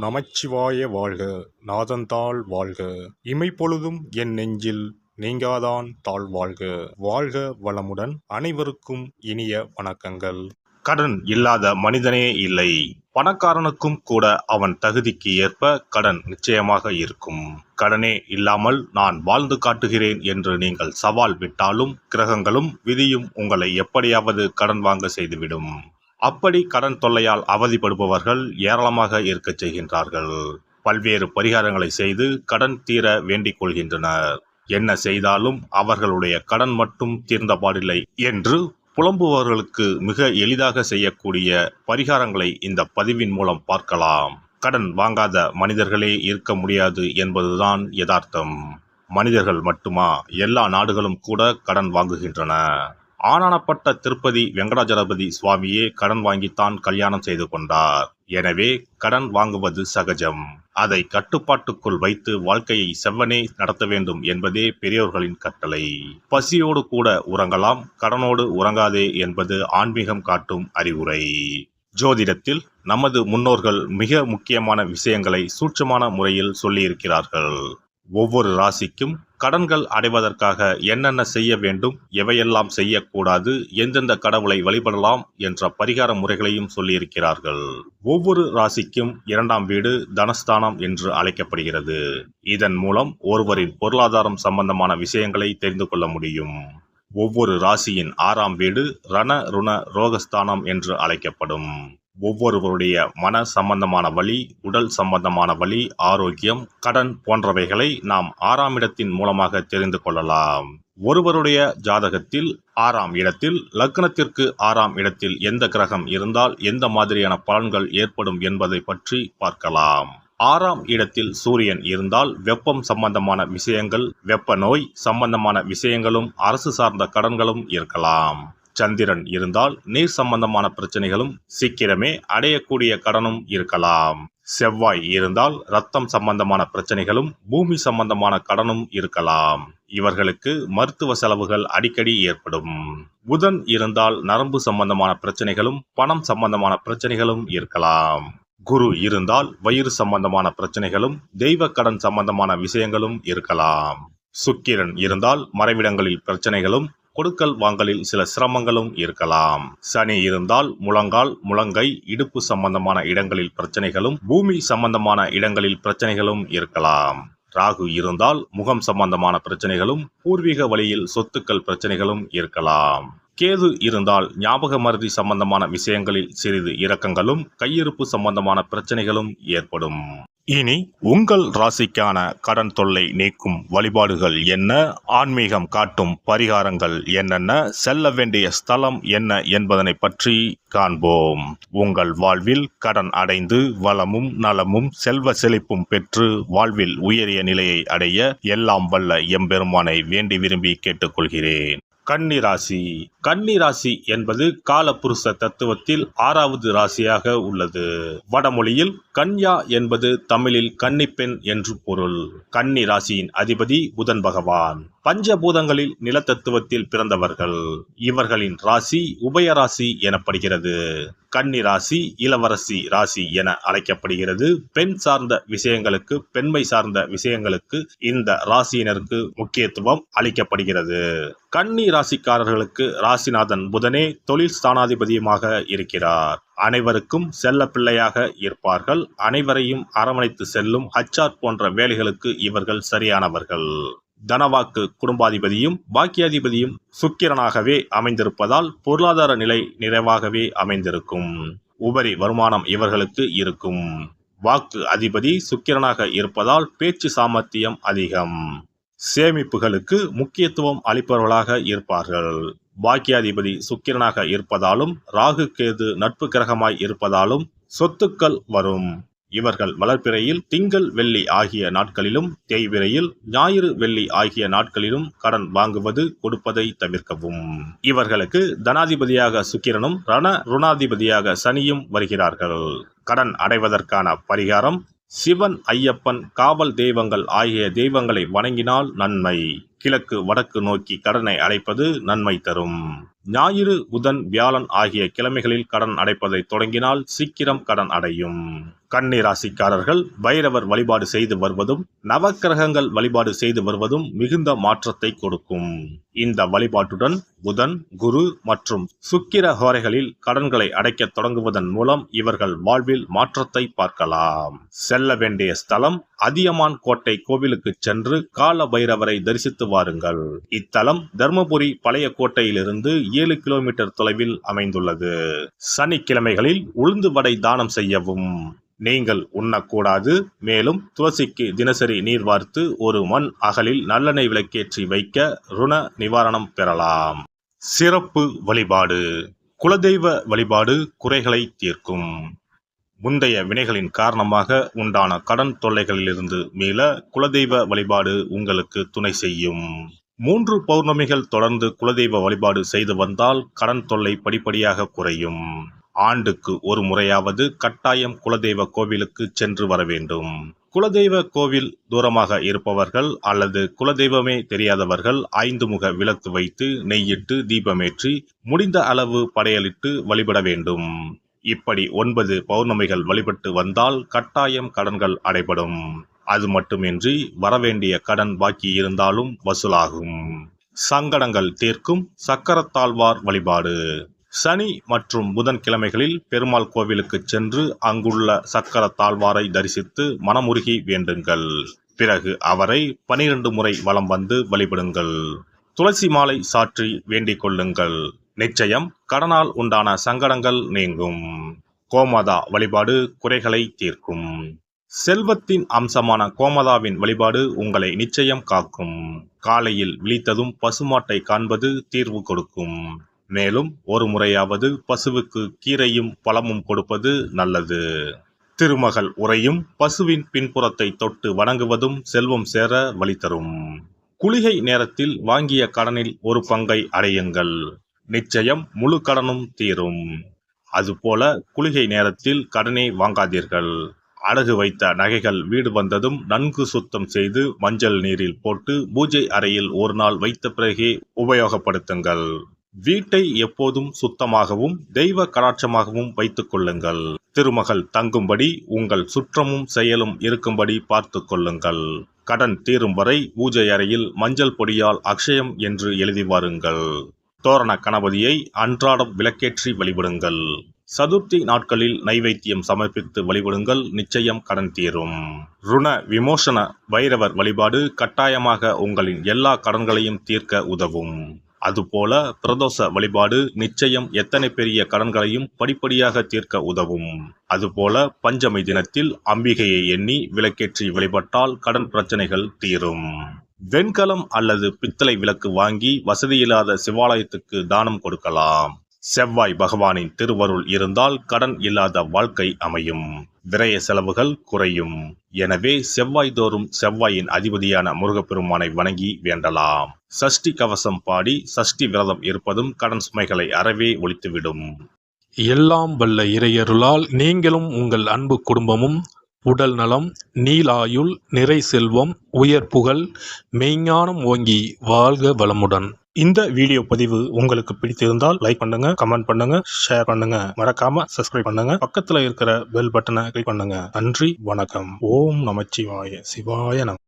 நமச்சிவாய வாழ்க. நாதந்தாள் வாழ்க. இமைப்பொழுதும் என் நெஞ்சில் நீங்காதான் தாழ் வாழ்க. வாழ்க வளமுடன். அனைவருக்கும் இனிய வணக்கங்கள். கடன் இல்லாத மனிதனே இல்லை. பணக்காரனுக்கும் கூட அவன் தகுதிக்கு ஏற்ப கடன் நிச்சயமாக இருக்கும். கடனே இல்லாமல் நான் வாழ்ந்து காட்டுகிறேன் என்று நீங்கள் சவால் விட்டாலும் கிரகங்களும் விதியும் உங்களை எப்படியாவது கடன் வாங்க செய்துவிடும். அப்படி கடன் தொல்லையால் அவதிப்படுபவர்கள் ஏராளமாக இருக்கச் செய்கின்றார்கள். பல்வேறு பரிகாரங்களை செய்து கடன் தீர வேண்டிக் கொள்கின்றனர். என்ன செய்தாலும் அவர்களுடைய கடன் மட்டும் தீர்ந்தபாடில்லை என்று புலம்புபவர்களுக்கு மிக எளிதாக செய்யக்கூடிய பரிகாரங்களை இந்த பதிவின் மூலம் பார்க்கலாம். கடன் வாங்காத மனிதர்களே இருக்க முடியாது என்பதுதான் யதார்த்தம். மனிதர்கள் மட்டுமா, எல்லா நாடுகளும் கூட கடன் வாங்குகின்றன. ஆனானப்பட்ட திருப்பதி வெங்கடாஜலபதி சுவாமியே கடன் வாங்கித்தான் கல்யாணம் செய்து கொண்டார். எனவே கடன் வாங்குவது சகஜம். அதை கட்டுப்பாட்டுக்குள் வைத்து வாழ்க்கையை செவ்வனே நடத்த வேண்டும் என்பதே பெரியோர்களின் கட்டளை. பசியோடு கூட உறங்கலாம், கடனோடு உறங்காதே என்பது ஆன்மீகம் காட்டும் அறிவுரை. ஜோதிடத்தில் நமது முன்னோர்கள் மிக முக்கியமான விஷயங்களை சூட்சமான முறையில் சொல்லியிருக்கிறார்கள். ஒவ்வொரு ராசிக்கும் கடன்கள் அடைவதற்காக என்னென்ன செய்ய வேண்டும், எவையெல்லாம் செய்யக்கூடாது, எந்தெந்த கடவுளை வழிபடலாம் என்ற பரிகார முறைகளையும் சொல்லியிருக்கிறார்கள். ஒவ்வொரு ராசிக்கும் 2ஆம் வீடு தனஸ்தானம் என்று அழைக்கப்படுகிறது. இதன் மூலம் ஒருவரின் பொருளாதாரம் சம்பந்தமான விஷயங்களை தெரிந்து கொள்ள முடியும். ஒவ்வொரு ராசியின் 6ஆம் வீடு ரண ருண ரோகஸ்தானம் என்று அழைக்கப்படும். ஒவ்வொருவருடைய மன சம்பந்தமான வலி, உடல் சம்பந்தமான வலி, ஆரோக்கியம், கடன் போன்றவைகளை நாம் 6ஆம் இடத்தின் மூலமாக தெரிந்து கொள்ளலாம். ஒருவருடைய ஜாதகத்தில் 6ஆம் இடத்தில் லக்னத்திற்கு 6ஆம் இடத்தில் எந்த கிரகம் இருந்தால் எந்த மாதிரியான பலன்கள் ஏற்படும் என்பதை பற்றி பார்க்கலாம். 6ஆம் இடத்தில் சூரியன் இருந்தால் வெப்பம் சம்பந்தமான விஷயங்கள், வெப்ப நோய் சம்பந்தமான விஷயங்களும், அரசு சார்ந்த கடன்களும் இருக்கலாம். சந்திரன் இருந்தால் நீர் சம்பந்தமான பிரச்சனைகளும், சீக்கிரமே அடையக்கூடிய கடனும் இருக்கலாம். செவ்வாய் இருந்தால் இரத்தம் சம்பந்தமான பிரச்சனைகளும், பூமி சம்பந்தமான கடனும் இருக்கலாம். இவர்களுக்கு மருத்துவ செலவுகள் அடிக்கடி ஏற்படும். புதன் இருந்தால் நரம்பு சம்பந்தமான பிரச்சனைகளும், பணம் சம்பந்தமான பிரச்சனைகளும் இருக்கலாம். குரு இருந்தால் வயிறு சம்பந்தமான பிரச்சனைகளும், தெய்வ கடன் சம்பந்தமான விஷயங்களும் இருக்கலாம். சுக்கிரன் இருந்தால் மறைவிடங்களில் பிரச்சனைகளும், கொடுக்கல் வாங்கலில் சில சிரமங்களும் இருக்கலாம். சனி இருந்தால் முழங்கால், முழங்கை, இடுப்பு சம்பந்தமான இடங்களில் பிரச்சனைகளும், பூமி சம்பந்தமான இடங்களில் பிரச்சனைகளும் இருக்கலாம். ராகு இருந்தால் முகம் சம்பந்தமான பிரச்சனைகளும், பூர்வீக வழியில் சொத்துக்கள் பிரச்சனைகளும் இருக்கலாம். கேது இருந்தால் ஞாபக மறதி சம்பந்தமான விஷயங்களில் சிறிது இரக்கங்களும், கையிருப்பு சம்பந்தமான பிரச்சனைகளும் ஏற்படும். இனி உங்கள் ராசிக்கான கடன் தொல்லை நீக்கும் வழிபாடுகள் என்ன, ஆன்மீகம் காட்டும் பரிகாரங்கள் என்னென்ன, செல்ல வேண்டிய ஸ்தலம் என்ன என்பதனை பற்றி காண்போம். உங்கள் வாழ்வில் கடன் அடைந்து வளமும் நலமும் செல்வ செழிப்பும் பெற்று வாழ்வில் உயரிய நிலையை அடைய எல்லாம் வல்ல எம்பெருமானை வேண்டி விரும்பி கேட்டுக்கொள்கிறேன். கன்னிராசி. கன்னிராசி என்பது காலபுருஷ தத்துவத்தில் 6வது ராசியாக உள்ளது. வடமொழியில் கன்யா என்பது தமிழில் கன்னிப்பெண் என்று பொருள். கன்னி ராசியின் அதிபதி புதன் பகவான். பஞ்சபூதங்களில் நிலத்தத்துவத்தில் பிறந்தவர்கள். இவர்களின் ராசி உபயராசி எனப்படுகிறது. கன்னி ராசி இளவரசி ராசி என அழைக்கப்படுகிறது. பெண் சார்ந்த விஷயங்களுக்கு, பெண்மை சார்ந்த விஷயங்களுக்கு இந்த ராசியினருக்கு முக்கியத்துவம் அளிக்கப்படுகிறது. கன்னி ராசிக்காரர்களுக்கு ராசிநாதன் புதனே தொழில் ஸ்தானாதிபதியுமாக இருக்கிறார். அனைவருக்கும் செல்ல பிள்ளையாக இருப்பார்கள். அனைவரையும் அரவணைத்து செல்லும் HR போன்ற வேலைகளுக்கு இவர்கள் சரியானவர்கள். தனவாக்கு குடும்பாதிபதியும் பாக்கியாதிபதியும் சுக்கிரனாகவே அமைந்திருப்பதால் பொருளாதார நிலை நிறைவாகவே அமைந்திருக்கும். உபரி வருமானம் இவர்களுக்கு இருக்கும். வாக்கு அதிபதி சுக்கிரனாக இருப்பதால் பேச்சு சாமர்த்தியம் அதிகம். சேமிப்புகளுக்கு முக்கியத்துவம் அளிப்பவர்களாக இருப்பார்கள். பாக்கியாதிபதி சுக்கிரனாக இருப்பதாலும் ராகு கேது நட்பு கிரகமாய் இருப்பதாலும் சொத்துக்கள் வரும். இவர்கள் வளர்ப்பிறையில் திங்கள் வெள்ளி ஆகிய நாட்களிலும், தேய்விரையில் ஞாயிறு வெள்ளி ஆகிய நாட்களிலும் கடன் வாங்குவது, கொடுப்பதை தவிர்க்கவும். இவர்களுக்கு தனாதிபதியாக சுக்கிரனும் ரண ருணாதிபதியாக சனியும் வருகிறார்கள். கடன் அடைவதற்கான பரிகாரம்: சிவன், ஐயப்பன், காவல் தெய்வங்கள் ஆகிய தெய்வங்களை வணங்கினால் நன்மை. கிழக்கு வடக்கு நோக்கி கடனை அடைப்பது நன்மை தரும். ஞாயிறு புதன் வியாழன் ஆகிய கிழமைகளில் கடன் அடைப்பதை தொடங்கினால் சீக்கிரம் கடன் அடையும். கன்னி ராசிக்காரர்கள் பைரவர் வழிபாடு செய்து வருவதும் நவக்கிரகங்கள் வழிபாடு செய்து வருவதும் மிகுந்த மாற்றத்தை கொடுக்கும். இந்த வழிபாட்டுடன் புதன் குரு மற்றும் சுக்கிர ஹோரைகளில் கடன்களை அடைக்க தொடங்குவதன் மூலம் இவர்கள் வாழ்வில் மாற்றத்தை பார்க்கலாம். செல்ல வேண்டிய ஸ்தலம் அதியமான் கோட்டை கோவிலுக்கு சென்று கால பைரவரை தரிசித்து வாருங்கள். இத்தலம் தர்மபுரி பழைய கோட்டையிலிருந்து 7 கிலோமீட்டர் தொலைவில் அமைந்துள்ளது. சனிக்கிழமைகளில் உளுந்து வடை தானம் செய்யவும். நீங்கள் உண்ணக்கூடாது. மேலும் துளசிக்கு தினசரி நீர் வார்த்து ஒரு மண் அகலில் நல்லெண்ணெய் விளக்கேற்றி வைக்க ருண நிவாரணம் பெறலாம். சிறப்பு வழிபாடு. குலதெய்வ வழிபாடு குறைகளை தீர்க்கும். முந்தைய வினைகளின் காரணமாக உண்டான கடன் தொல்லைகளிலிருந்து மீள குலதெய்வ வழிபாடு உங்களுக்கு துணை செய்யும். 3 பௌர்ணமிகள் தொடர்ந்து குலதெய்வ வழிபாடு செய்து வந்தால் கடன் தொல்லை படிப்படியாக குறையும். ஆண்டுக்கு ஒரு முறையாவது கட்டாயம் குலதெய்வ கோவிலுக்கு சென்று வர வேண்டும். குலதெய்வ கோவில் தூரமாக இருப்பவர்கள் அல்லது குலதெய்வமே தெரியாதவர்கள் 5 முக விளக்கு வைத்து நெய்யிட்டு தீபமேற்றி முடிந்த அளவு படையலிட்டு வழிபட வேண்டும். இப்படி 9 பௌர்ணமிகள் வழிபட்டு வந்தால் கட்டாயம் கடன்கள் அடைபடும். அது மட்டுமின்றி வரவேண்டிய கடன் பாக்கி இருந்தாலும் வசூலாகும். சங்கடங்கள் தீர்க்கும் சக்கரத்தாழ்வார் வழிபாடு. சனி மற்றும் புதன் கிழமைகளில் பெருமாள் கோவிலுக்கு சென்று அங்குள்ள சக்கரத்தாழ்வாரை தரிசித்து மனமுருகி வேண்டுங்கள். பிறகு அவரை 12 முறை வலம் வந்து வழிபடுங்கள். துளசி மாலை சாற்றி வேண்டிக் கொள்ளுங்கள். நிச்சயம் கடனால் உண்டான சங்கடங்கள் நீங்கும். கோமாதா வழிபாடு குறைகளை தீர்க்கும். செல்வத்தின் அம்சமான கோமாதாவின் வழிபாடு உங்களை நிச்சயம் காக்கும். காலையில் விழித்ததும் பசுமாட்டை காண்பது தீர்வு கொடுக்கும். மேலும் ஒரு முறையாவது பசுவுக்கு கீரையும் பழமும் கொடுப்பது நல்லது. திருமகள் உரையும் பசுவின் பின்புறத்தை தொட்டு வணங்குவதும் செல்வம் சேர வழி தரும். குளிகை நேரத்தில் வாங்கிய கடனில் ஒரு பங்கை அடையுங்கள். நிச்சயம் முழு கடனும் தீரும். அதுபோல குளிகை நேரத்தில் கடனே வாங்காதீர்கள். அடகு வைத்த நகைகள் வீடு வந்ததும் நன்கு சுத்தம் செய்து மஞ்சள் நீரில் போட்டு பூஜை அறையில் ஒரு நாள் வைத்த பிறகே உபயோகப்படுத்துங்கள். வீட்டை எப்போதும் சுத்தமாகவும் தெய்வ கடாட்சமாகவும் வைத்துக் கொள்ளுங்கள். திருமகள் தங்கும்படி உங்கள் சுற்றமும் செயலும் இருக்கும்படி பார்த்து கொள்ளுங்கள். கடன் தீரும் வரை பூஜை அறையில் மஞ்சள் பொடியால் அக்ஷயம் என்று எழுதி வாருங்கள். தோரண கணபதியை அன்றாடம் விளக்கேற்றி வழிபடுங்கள். சதுர்த்தி நாட்களில் நைவேத்தியம் சமர்ப்பித்து வழிபடுங்கள். நிச்சயம் கடன் தீரும். ருண விமோசன பைரவர் வழிபாடு கட்டாயமாக உங்களின் எல்லா கடன்களையும் தீர்க்க உதவும். அதுபோல பிரதோஷ வழிபாடு நிச்சயம் எத்தனை பெரிய கடன்களையும் படிப்படியாக தீர்க்க உதவும். அதுபோல பஞ்சமி தினத்தில் அம்பிகையை எண்ணி விளக்கேற்றி வழிபட்டால் கடன் பிரச்சனைகள் தீரும். வெண்கலம் அல்லது பித்தளை விளக்கு வாங்கி வசதியில்லாத சிவாலயத்துக்கு தானம் கொடுக்கலாம். செவ்வாய் பகவானின் திருவருள் இருந்தால் கடன் இல்லாத வாழ்க்கை அமையும். விரய செலவுகள் குறையும். எனவே செவ்வாய் தோறும் செவ்வாயின் அதிபதியான முருகப்பெருமானை வணங்கி வேண்டலாம். சஷ்டி கவசம் பாடி சஷ்டி விரதம் இருப்பதும் கடன் சுமைகளை அறவே ஒழித்துவிடும். எல்லாம் வல்ல இறையருளால் நீங்களும் உங்கள் அன்பு குடும்பமும் உடல் நலம், நீலாயுள், நிறை செல்வம், உயர் புகழ், மெய்ஞானம் ஓங்கி வாழ்க வளமுடன். இந்த வீடியோ பதிவு உங்களுக்கு பிடித்திருந்தால் லைக் பண்ணுங்க, கமெண்ட் பண்ணுங்க, ஷேர் பண்ணுங்க, மறக்காம சப்ஸ்கிரைப் பண்ணுங்க, பக்கத்துல இருக்கிற பெல் பட்டனை கிளிக் பண்ணுங்க. நன்றி, வணக்கம். ஓம் நமச்சிவாய. சிவாய நம.